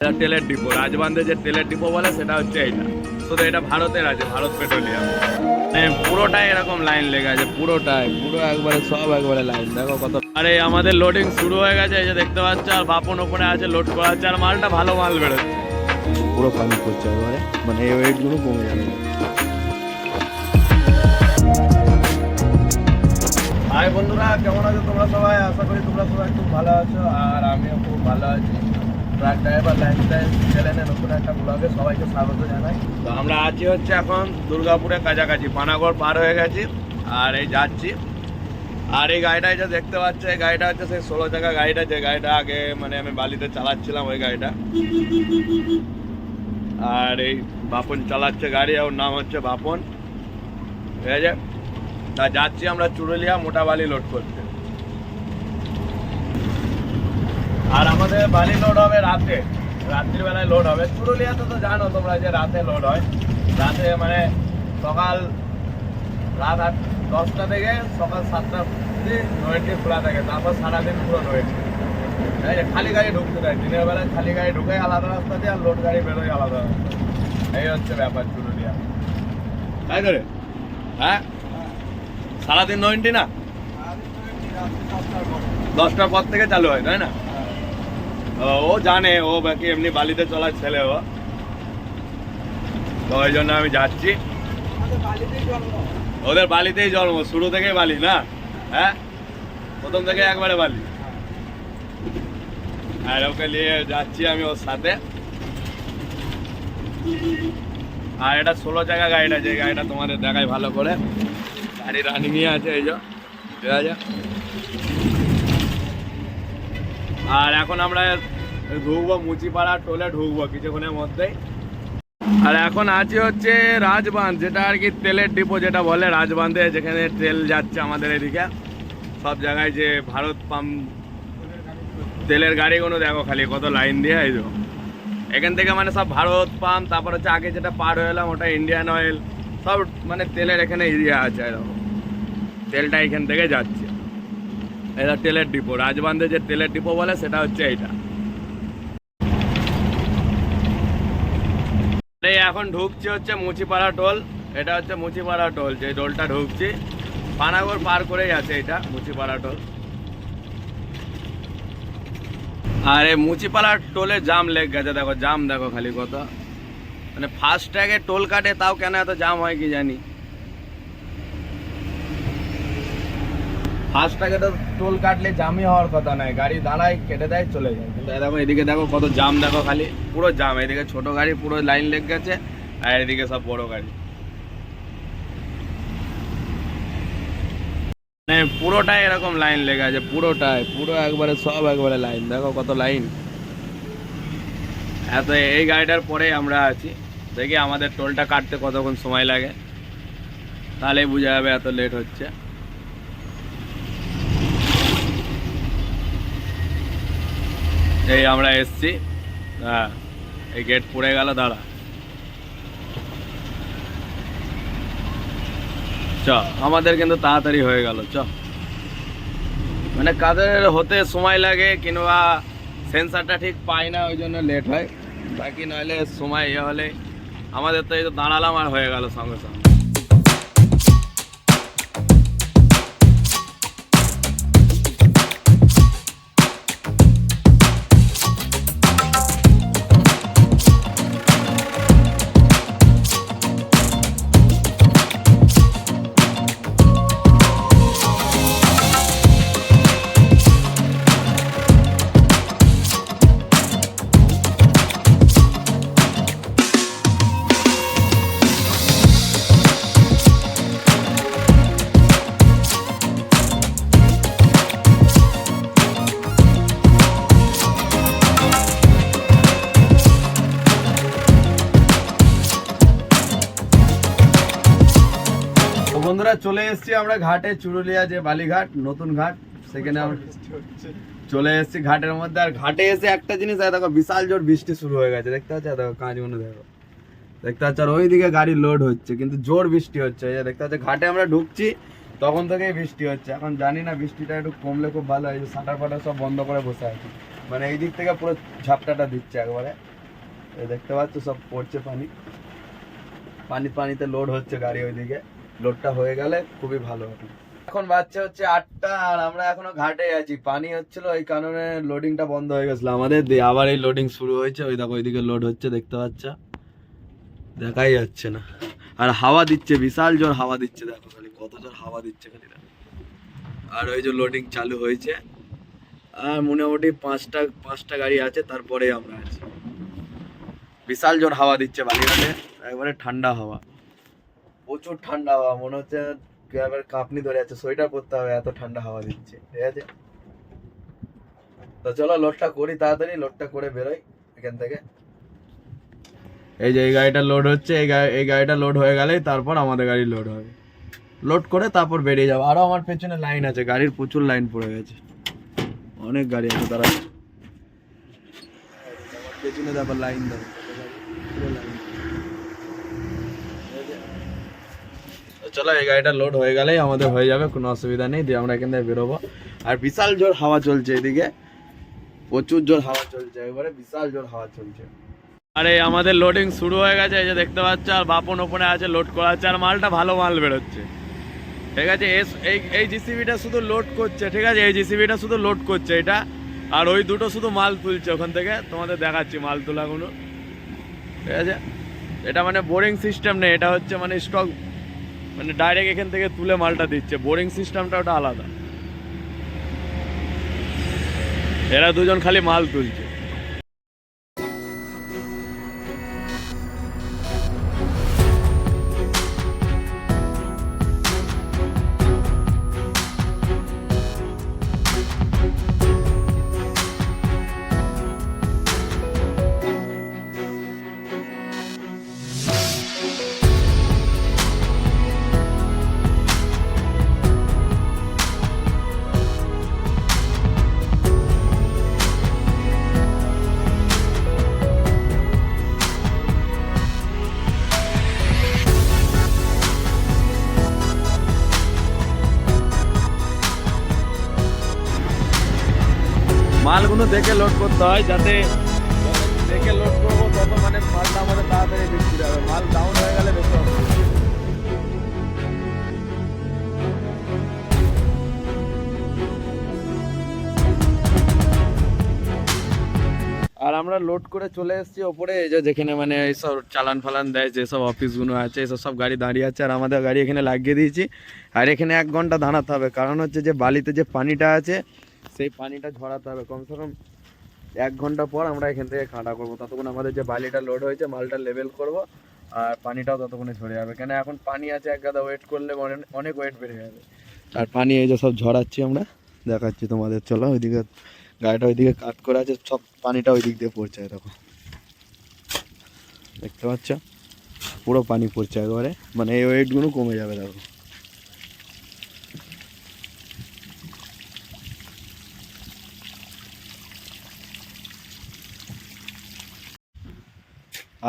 এটা তেলের ডিপো, রাজবান্ধে যে তেলের ডিপো বলে সেটা হচ্ছে এইটা। শুধু এটা ভারতের আছে, ভারত পেট্রোলিয়াম। মানে পুরোটাই এরকম লাইন লেগে আছে, পুরোটাই, পুরো একবারে সব একবারে লাইন। দেখো কত। আরে আমাদের লোডিং শুরু হয়ে গেছে, এই যে দেখতে পাচ্ছ। আর বাপন ওপরে আছে, লোড করা হচ্ছে। আর মালটা ভালো মাল বেরোচ্ছে, পুরো পানি পড়ছে একবারে, মানে এই ওয়েটগুলো কমে যাবে। হাই বন্ধুরা, কেমন আছো তোমরা সবাই? আশা করি তোমরা সবাই খুব ভালো আছো, আর আমিও খুব ভালো আছি। ট্রাক ড্রাইভার লাইফস্টাইল চ্যানেলে নতুন একটা ব্লগে সবাইকে স্বাগত জানাই। তো আমরা আছি হচ্ছে এখন দুর্গাপুরের কাছাকাছি, পানাগড় পার হয়ে গেছি আর এই যাচ্ছি। আর এই গাড়িটা যে দেখতে পাচ্ছ, এই গাড়িটা হচ্ছে সেই 16 চাকা গাড়িটা, যে গাড়িটা আগে মানে আমি বালিতে চালাচ্ছিলাম, ওই গাড়িটা। আর এই বাপন চালাচ্ছে গাড়ি, ওর নাম হচ্ছে বাপন, ঠিক আছে। তা যাচ্ছি আমরা চুরুলিয়া মোটা বালি লোড করতে। আর আমাদের বালি লোড হবে রাতে, রাত্রির বেলায় লোড হবে। চুরুলিয়াতে তো জানো তোমরা যে রাতে লোড হয়। রাতে মানে সকাল রাত 10টা থেকে সকাল 7টা অবধি নয়েন্টি খোলা থাকে, তারপর সারাদিন পুরো নয়েন্টি। ঠিক আছে, খালি গাড়ি ঢুকতে দেয়। দিনের বেলায় খালি গাড়ি ঢুকে আলাদা রাস্তা দিয়ে, আর লোড গাড়ি বেরোয় আলাদা রাস্তা। এই হচ্ছে ব্যাপার চুরুলিয়া, তাই তো রে? হ্যাঁ, সারাদিন নয়েন্টি না, 10টার পর থেকে চালু হয়, তাই না? ও জানে, ও বাকি এমনি বালিতে চলার ছেলে ও, তো ওই জন্য আমি যাচ্ছি। ওদের বালিতেই জন্ম, শুরু থেকে বালি না? হ্যাঁ, প্রথম থেকে একবারে বালি। আর ওকে নিয়ে যাচ্ছি আমি ওর সাথে। আর এটা 16 চাকা গাড়িটা, যে গাড়িটা তোমাদের দেখাই ভালো করে। গাড়ি রানিংয়ে আছে, এই যে ঠিক আছে। আর এখন আমরা ঢুকবো মুচিপাড়া টোলে, ঢুকবো কিছুক্ষণের মধ্যেই। আর এখন আছি হচ্ছে রাজবাঁধ, যেটা আর কি তেলের ডিপো যেটা বলে, রাজবাঁধে যেখানে তেল যাচ্ছে আমাদের এদিকে সব জায়গায়। যে ভারত পাম্প তেলের গাড়িগুলো দেখো খালি কত লাইন দিয়ে। এই যে এখান থেকে মানে সব ভারত পাম্প, তারপর হচ্ছে আগে যেটা পার হয়ে এলাম ওটা ইন্ডিয়ান অয়েল, সব মানে তেলের এখানে এরিয়া আছে। এরকম তেলটা এখান থেকে যাচ্ছে। এটা তেলের ডিপো, রাজবাঁধে যে তেলের ডিপো বলে সেটা হচ্ছে এইটা। এখন ঢুকছি হচ্ছে মুচিপাড়া টোল। এটা হচ্ছে মুচিপাড়া টোল, যে টোলটা ঢুকছি পানাগড় পার করেই আছে এটা মুচিপাড়া টোল। আর এই মুচিপাড়া টোলে জাম লেগ গেছে, দেখো জাম দেখো খালি কত। মানে ফাস্ট ট্যাগে টোল কাটে, তাও কেন এত জাম হয় কি জানি। ফাস্ট ট্যাগে তো টোল কাটলে জামই হওয়ার কথা নয়, গাড়ি দাঁড়ায় কেটে দেয় চলে যায়। কিন্তু দেখো এদিকে দেখো কত জাম, দেখো খালি পুরো জাম। এদিকে ছোট গাড়ি পুরো লাইন লেগ গেছে, আর এদিকে সব বড় গাড়ি। মানে পুরোটাই এরকম লাইন লেগে আছে, পুরোটাই, পুরো একবারে সব একবারে লাইন। দেখো কত লাইন। এত এই গাড়িটার পরে আমরা আছি, দেখি আমাদের টোলটা কাটতে কতক্ষণ সময় লাগে, তাহলেই বোঝা যাবে এত লেট হচ্ছে। এই আমরা এসছি, হ্যাঁ এই গেট পড়ে গেল, দাঁড়া। চ আমাদের কিন্তু তাড়াতাড়ি হয়ে গেল, চ। মানে কাদের হতে সময় লাগে কিংবা সেন্সারটা ঠিক পাই না, ওই জন্য লেট হয়। বাকি নইলে সময় ইয়ে হলে আমাদের তো এই তো দাঁড়ালাম আর হয়ে গেল সঙ্গে সঙ্গে। বন্ধুরা চলে এসেছি আমরা ঘাটে, চুরুলিয়া যে বালিঘাট, নতুন ঘাট, সেখানে আমরা চলে এসেছি ঘাটের মধ্যে। আর ঘাটে এসে একটা জিনিস দেখো, বিশাল জোর বৃষ্টি শুরু হয়ে গেছে, দেখতে পাচ্ছ? দেখো কাঁচগুলো দেখো, দেখতে পাচ্ছ? আর ওইদিকে গাড়ি লোড হচ্ছে, কিন্তু জোর বৃষ্টি হচ্ছে, দেখতে পাচ্ছ? ঘাটে আমরা ঢুকছি তখন থেকেই বৃষ্টি হচ্ছে। এখন জানি না, বৃষ্টিটা একটু কমলে খুব ভালো হয়। সাঁটার ফাটার সব বন্ধ করে বসে আছি, মানে এই দিক থেকে পুরো ঝাপটাটা দিচ্ছে একবারে। এই দেখতে পাচ্ছ সব পড়ছে পানি, পানিতে লোড হচ্ছে গাড়ি, ওইদিকে লোডটা হয়ে গেলে খুবই ভালো হবে। এখন বাচ্চা হচ্ছে 8টা আর আমরা এখনো ঘাটে আছি, পানি হচ্ছিল এই কারণে লোডিংটা বন্ধ হয়ে গেছিল আমাদের, দিয়ে আবার এই লোডিং শুরু হয়েছে। ওই দেখো ওইদিকে লোড হচ্ছে, দেখতে পাচ্ছ, দেখাই যাচ্ছে না। আর হাওয়া দিচ্ছে, বিশাল জোর হাওয়া দিচ্ছে, দেখো খালি কত জোর হাওয়া দিচ্ছে খালি। আর ওই যে লোডিং চালু হয়েছে, আর মোটামুটি পাঁচটা গাড়ি আছে, তারপরে আমরা আছি। বিশাল জোর হাওয়া দিচ্ছে বালিঘাটে, একবারে ঠান্ডা হাওয়া, প্রচুর ঠান্ডা হাওয়া, মনে হচ্ছে এবার কাঁপনি ধরে যাচ্ছে, সোয়েটার পরতে হবে, এত ঠান্ডা হাওয়া দিচ্ছে। ঠিক আছে, তো চলো লোডটা করি তাড়াতাড়ি, লোডটা করে বেরোই এখান থেকে। এই যে এই গাড়িটা লোড হচ্ছে, এই গাড়িটা লোড হয়ে গেলেই তারপর আমাদের গাড়ি লোড হবে, লোড করে তারপর বেরিয়ে যাবো। আরো আমার পেছনে লাইন আছে, গাড়ির প্রচুর লাইন পড়ে গেছে, অনেক গাড়ি আছে, তারা আমার পেছনে তারপর লাইন দেবে, চলো এই গাড়িটা লোড হয়ে গেলেই আমাদের হয়ে যাবে, কোনো অসুবিধা নেই, দিয়ে আমরা এখান থেকে বেরোবো। আর বিশাল জোর হাওয়া চলছে এদিকে, প্রচুর জোর হাওয়া চলছে, একবারে বিশাল জোর হাওয়া চলছে। আরে আমাদের লোডিং শুরু হয়ে গেছে, এই যে দেখতে পাচ্ছ, আর বাপন ওপরে আছে, লোড করা হচ্ছে, আর মালটা ভালো মাল বেরোচ্ছে। ঠিক আছে, এই জিসিবিটা শুধু লোড করছে, ঠিক আছে, এই জিসিবিটা শুধু লোড করছে এটা, আর ওই দুটো শুধু মাল তুলছে ওখান থেকে, তোমাদের দেখাচ্ছি মাল তোলাগুলো। ঠিক আছে, এটা মানে বোরিং সিস্টেম নেই, এটা হচ্ছে মানে স্টক, মানে ডাইরেক্ট এখান থেকে তুলে মালটা দিচ্ছে, বোরিং সিস্টেমটা ওটা আলাদা। এরা দুজন খালি মাল তুলছে। মালগুলো দেখে লোড করতে হয়, যাতে দেখে লোড করবো তত মানে মালটা আমাদের তাড়াতাড়ি বিক্রি হবে, মাল ডাউন হয়ে গেলে বেশি অসুবিধা। আর আমরা লোড করে চলে এসেছি ওপরে, এই যে যেখানে মানে এইসব চালান ফালান দেয়, যেসব অফিসগুলো আছে, এইসব সব গাড়ি দাঁড়িয়ে আছে, আর আমাদের গাড়ি এখানে লাগিয়ে দিয়েছি। আর এখানে 1 ঘন্টা দাঁড়াতে হবে, কারণ হচ্ছে যে বালিতে যে পানিটা আছে সেই পানিটা ঝরাতে হবে, কমসে কম 1 ঘন্টা পর আমরা এখান থেকে খাঁটা করবো, ততক্ষণ আমাদের যে বালিটা লোড হয়েছে মালটা লেভেল করব, আর পানিটাও ততক্ষণে ঝরে যাবে। কেন এখন পানি আছে, এক গাদা ওয়েট করলে অনেক ওয়েট বেড়ে যাবে। আর পানি এই যে সব ঝরাচ্ছি আমরা, দেখাচ্ছি তোমাদের, চলো ওইদিকে গাড়িটা ওইদিকে কাট করে আছে, সব পানিটা ওই দিক দিয়ে পড়ছে, দেখো দেখতে পাচ্ছ, পুরো পানি পড়ছে একবারে, মানে এই ওয়েটগুলো কমে যাবে, দেখো।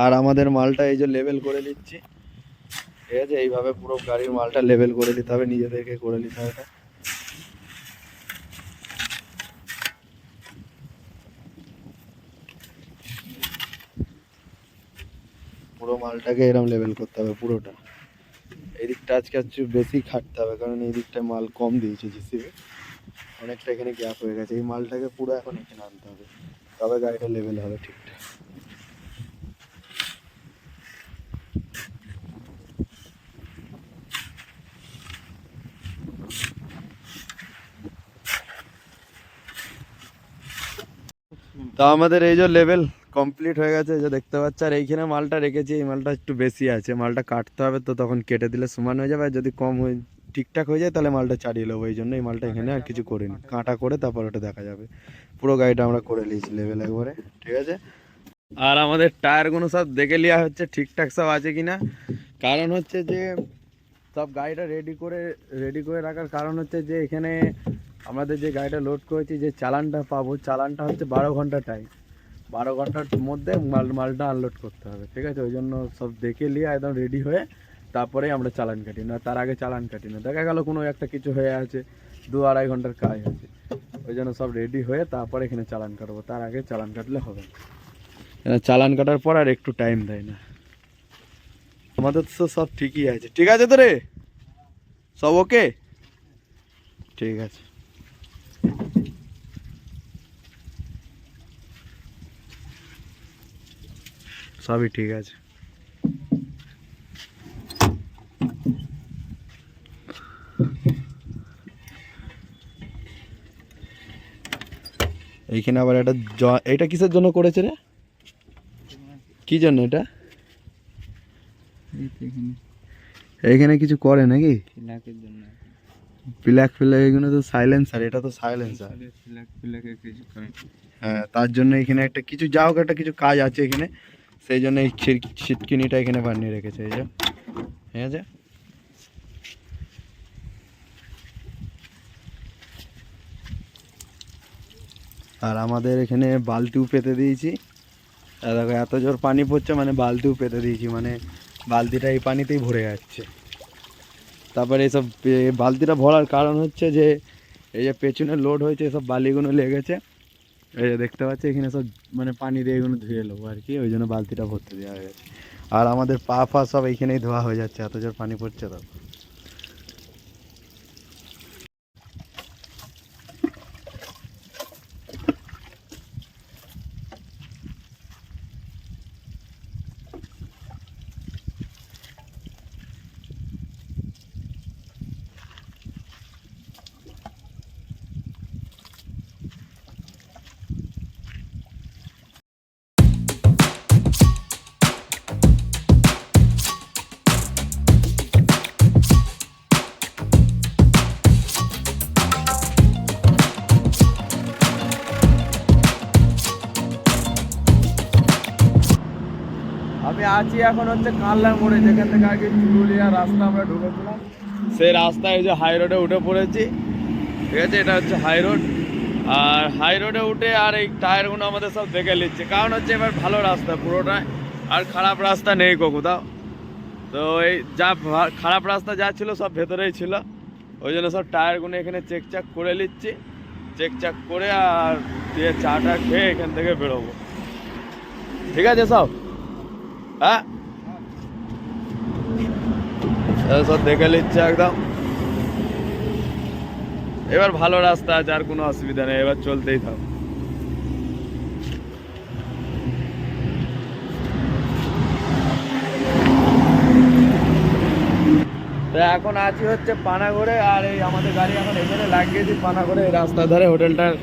আর আমাদের মালটা এই যে লেভেল করে নিচ্ছি, ঠিক আছে, এইভাবে পুরো গাড়ির মালটা লেভেল করে নিতে হবে, নিজেদেরকে করে নিতে হবে। পুরো মালটাকে এরকম লেভেল করতে হবে পুরোটা। এই দিকটা আজকে একটু বেশি খাটতে হবে, কারণ এই দিকটা মাল কম দিয়েছে জিসিবি, অনেকটা এখানে গ্যাপ হয়ে গেছে, এই মালটাকে পুরো এখন এখানে আনতে হবে, তবে গাড়িটা লেভেল হবে ঠিকঠাক। তো আমাদের এই যে লেভেল কমপ্লিট হয়ে গেছে, যে দেখতে পাচ্ছ, আর এইখানে মালটা রেখেছি, এই মালটা একটু বেশি আছে, মালটা কাটতে হবে, তো তখন কেটে দিলে সমান হয়ে যাবে, আর যদি কম হয়ে ঠিকঠাক হয়ে যায় তাহলে মালটা চালিয়ে নেবো, এই জন্য এই মালটা এখানে আর কিছু করিনি, কাঁটা করে তারপর ওটা দেখা যাবে। পুরো গাড়িটা আমরা করে নিয়েছি লেভেল একবারে, ঠিক আছে। আর আমাদের টায়ারগুলো সব দেখে নেওয়া হচ্ছে ঠিকঠাক সব আছে কিনা, কারণ হচ্ছে যে সব গাড়িটা রেডি করে রাখার কারণ হচ্ছে যে এখানে আমাদের যে গাড়িটা লোড করেছি, যে চালানটা পাবো, চালানটা হচ্ছে 12 ঘন্টা টাইম, 12 ঘন্টার মধ্যে মালটা আনলোড করতে হবে, ঠিক আছে। ওই জন্য সব দেখে নিয়ে একদম রেডি হয়ে তারপরে আমরা চালান কাটি না, তার আগে চালান কাটি না। দেখা গেল কোনো একটা কিছু হয়ে আছে, 2-2.5 ঘন্টার কাজ আছে, ওই জন্য সব রেডি হয়ে তারপরে এখানে চালান কাটবো, তার আগে চালান কাটলে হবে না। চালান কাটার পর আর একটু টাইম দেয় না। আমাদের তো সব ঠিকই আছে। ঠিক আছে তো রে, সব ওকে, ঠিক আছে। সবই ঠিক আছে। এইখানে আবার একটা এটা কিসের জন্য করেছে রে, কি জন্য এটা? এইখানে কিছু করে নাকি? প্লাগ ফিলাক এগুলো তো সাইলেন্সার, এটা তো সাইলেন্সার। হ্যাঁ, তার জন্য এখানে একটা কিছু যা হোক একটা কিছু কাজ আছে এখানে, সেই জন্য এই ছিটকিনিটা এখানে বানিয়ে রেখেছে। এই যে, ঠিক আছে। আর আমাদের এখানে বালতিও পেতে দিয়েছি। দেখো এত জোর পানি পড়ছে, মানে বালতিও পেতে দিয়েছি, মানে বালতিটা এই পানিতেই ভরে যাচ্ছে। তারপরে এইসব বালতিটা ভরার কারণ হচ্ছে যে এই যে পেছনে লোড হয়েছে, এসব বালিগুলো লেগেছে, এই যে দেখতে পাচ্ছি এখানে সব মানে পানি দিয়ে এগুলো ধুয়ে নেবো আর কি, ওই জন্য বালতিটা ভরতে দেওয়া হয়ে গেছে। আর আমাদের পা ফা সব এইখানেই ধোয়া হয়ে যাচ্ছে, এত জোর পানি পড়ছে। তো আমি আছি এখন হচ্ছে কানলার মোড়ে, যেখান থেকে আগে চুরুলিয়া রাস্তা আমরা ঢুকেছিলাম, সেই রাস্তায় এই যে হাই রোডে উঠে পড়েছি। ঠিক আছে, এটা হচ্ছে হাই রোড। আর হাই রোডে উঠে আর এই টায়ারগুলো আমাদের সব দেখে নিচ্ছে, কারণ হচ্ছে এবার ভালো রাস্তা পুরোটাই, আর খারাপ রাস্তা নেই কোথাও। তো এই যা খারাপ রাস্তা যা ছিল সব ভেতরেই ছিল, ওই জন্য সব টায়ারগুলো এখানে চেকচাক করে নিচ্ছি। চেকচাক করে আর দিয়ে চাটা খেয়ে এখান থেকে বেরোবো। ঠিক আছে সব, হ্যাঁ সব দেখে নিচ্ছে একদম। এবার ভালো রাস্তা আছে, আর কোনো অসুবিধা নেই, এবার চলতেই থাক। তো এখন আছি হচ্ছে পানাগড়ে, আর এই আমাদের গাড়ি এখন এখানে লাগিয়েছি পানাগড়ে এই রাস্তার ধারে হোটেলটার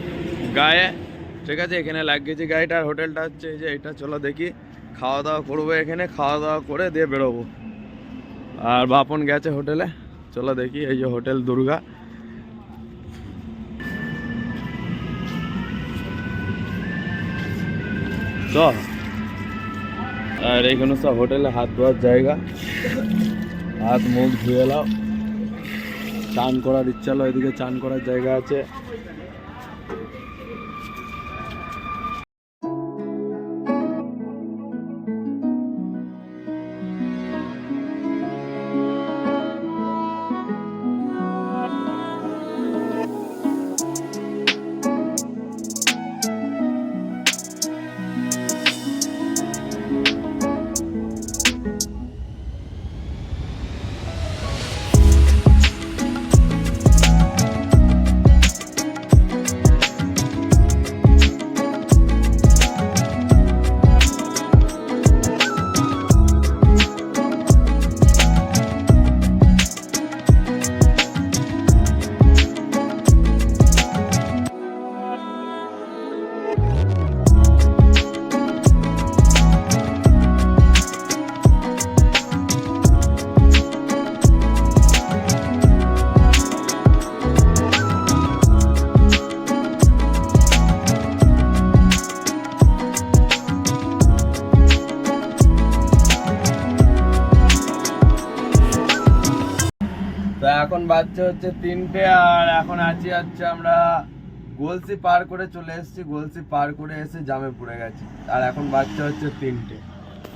গায়ে। ঠিক আছে, এখানে লাগিয়েছি গাড়িটার, হোটেলটা হচ্ছে এই যে এটা। চলো দেখি, খাওয়া দাওয়া করবো এখানে, খাওয়া দাওয়া করে দিয়ে বেরোবো। আর বাপন গেছে হোটেলে, চলো দেখি। এই যে হোটেল দুর্গা। চল, আর এইখানে সব হোটেলে হাত ধোয়ার জায়গা, হাত মুখ ধুয়ে এলাও। চান করার ইচ্ছা হলো, এদিকে চান করার জায়গা আছে। তো এখন বাজছে হচ্ছে 3টে, আর এখন আছি হচ্ছে আমরা গলসি পার করে চলে এসেছি। গলসি পার করে এসে জামে পড়ে গেছি, আর এখন বাজছে হচ্ছে 3টে,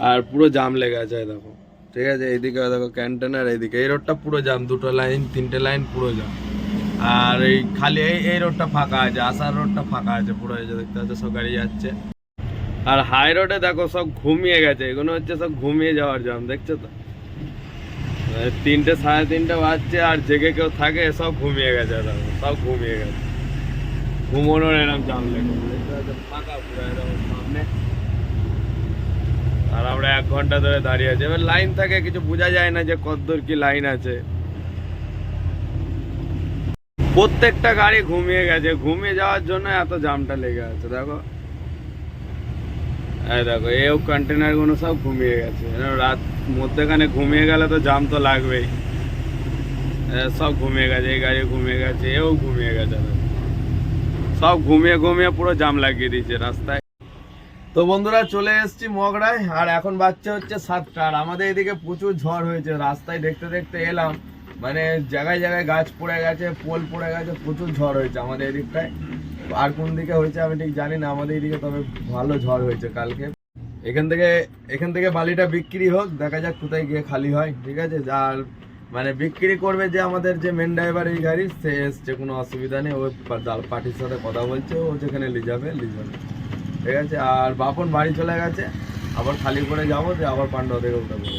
আর পুরো জাম লেগে আছে দেখো। ঠিক আছে, এইদিকে দেখো ক্যান্টেনার, এইদিকে এই রোডটা পুরো জাম, 2টো লাইন 3টে লাইন পুরো জাম। আর এই খালি এই রোডটা ফাঁকা আছে, আসার রোডটা ফাঁকা আছে পুরো, এই যে দেখতে পাচ্ছ সব গাড়ি যাচ্ছে। আর হাই রোডে দেখো সব ঘুমিয়ে গেছে, এগুলো হচ্ছে সব ঘুমিয়ে যাওয়ার জাম, দেখছো তো? 3টে 3:30 বাজছে আর জেগে কেউ থাকে সব ঘুমিয়ে গেছে, দেখো সব ঘুমিয়ে গেছে। ঘুমানোর এরকম জাম লেগে ফাঁকা পুরো এরকম সামনে। আর আমরা 1 ঘন্টা ধরে দাঁড়িয়ে আছি। এবার লাইন থাকে, কিছু বোঝা যায় না যে কতদূর কি লাইন আছে। প্রত্যেকটা গাড়ি ঘুমিয়ে গেছে, ঘুমিয়ে যাওয়ার জন্য এত জামটা লেগে আছে। দেখো এই দেখো, এও কন্টেনার গুলো সব ঘুমিয়ে গেছে। রাত মধ্যেখানে ঘুমিয়ে গেলে তো জাম তো লাগবেই। সব ঘুমিয়ে গেছে, এই গাড়ি ঘুমিয়ে গেছে, এও ঘুমিয়ে গেছে, সব ঘুমিয়ে ঘুমিয়ে পুরো জাম লাগিয়ে দিয়েছে রাস্তায়। তো বন্ধুরা চলে এসেছি মগরায়, আর এখন বাচ্চা হচ্ছে 7টা। আর আমাদের এদিকে প্রচুর ঝড় হয়েছে, রাস্তায় দেখতে দেখতে এলাম, মানে জায়গায় জায়গায় গাছ পড়ে গেছে, পোল পড়ে গেছে, প্রচুর ঝড় হয়েছে আমাদের এদিকটায়। আর কোন দিকে হয়েছে আমি ঠিক জানি না, আমাদের এদিকে তবে ভালো ঝড় হয়েছে কালকে। এখান থেকে বালিটা বিক্রি হোক, দেখা যাক কোথায় গিয়ে খালি হয়, ঠিক আছে? আর মানে বিক্রি করবে যে আমাদের যে মেন ড্রাইভার এই গাড়ি, সে এসছে, কোনো অসুবিধা নেই। ওই পার্টির সাথে কথা বলছে, ও যেখানে নিয়ে যাবে, ঠিক আছে? আর বাপন বাড়ি চলে গেছে, আবার খালি করে যাবো, আবার পান্ডা থেকে উঠে পড়বো।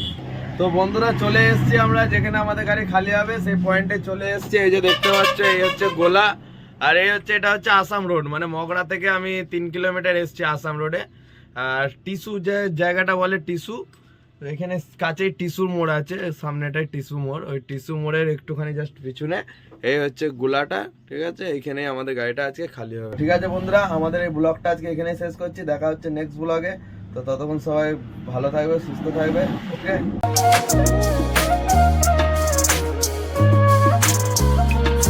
তো বন্ধুরা চলে এসছি আমরা যেখানে আমাদের গাড়ি খালি হবে, সেই পয়েন্টে চলে এসছি। এই যে দেখতে পাচ্ছ, এই হচ্ছে গোলা, আর এই হচ্ছে, এটা হচ্ছে আসাম রোড। মানে মগরা থেকে আমি 3 কিলোমিটার এসছি আসাম রোডে। আর টিসু যে জায়গাটা বলে, টিসু, এখানে কাছেই টিসুর মোড় আছে, সামনেটাই টিসু মোড়। ওই টিসু মোড়ের একটুখানি জাস্ট পিছনে এই হচ্ছে গোলাটা, ঠিক আছে? এইখানেই আমাদের গাড়িটা আজকে খালি হবে। ঠিক আছে বন্ধুরা, আমাদের এই ব্লগটা আজকে এখানেই শেষ করছি। দেখা হচ্ছে নেক্সট ব্লগে। তো ততক্ষণ সবাই ভালো থাকবে, সুস্থ থাকবে, ওকে।